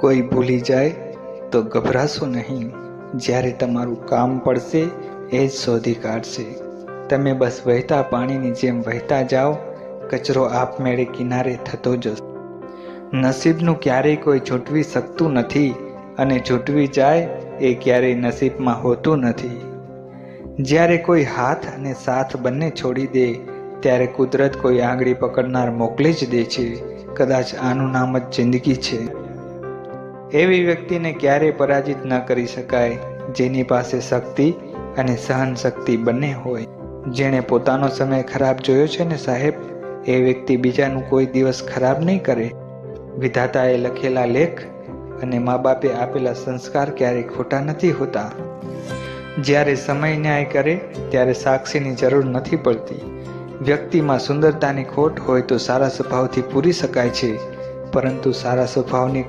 કોઈ ભૂલી જાય તો ગભરાશો નહીં. જ્યારે તમારું કામ પડશે એ જ શોધી કાઢશે. તમે બસ વહેતા પાણીની જેમ વહેતા જાઓ, કચરો આપમેળે કિનારે થતો જશે. નસીબનું ક્યારેય કોઈ છૂટવી શકતું નથી, અને છૂટવી જાય એ ક્યારેય નસીબમાં હોતું નથી. જ્યારે કોઈ હાથ અને સાથ બંને છોડી દે ત્યારે કુદરત કોઈ આંગળી પકડનાર મોકલી જ દે છે. કદાચ આનું નામ જ જિંદગી છે. એવી વ્યક્તિને ક્યારેય પરાજિત ન કરી શકાય જેની પાસે શક્તિ અને સહન શક્તિ બંને હોય. જેણે પોતાનો સમય ખરાબ જોયો છે ને સાહેબ, એ વ્યક્તિ બીજાનું કોઈ દિવસ ખરાબ નહીં કરે. વિધાતાએ લખેલા લેખ અને મા બાપે આપેલા સંસ્કાર ક્યારેય ખોટા નથી હોતા. જ્યારે સમય ન્યાય કરે ત્યારે સાક્ષીની જરૂર નથી પડતી. વ્યક્તિમાં સુંદરતાની ખોટ હોય તો સારા સ્વભાવથી પૂરી શકાય છે, પરંતુ સારા સ્વભાવની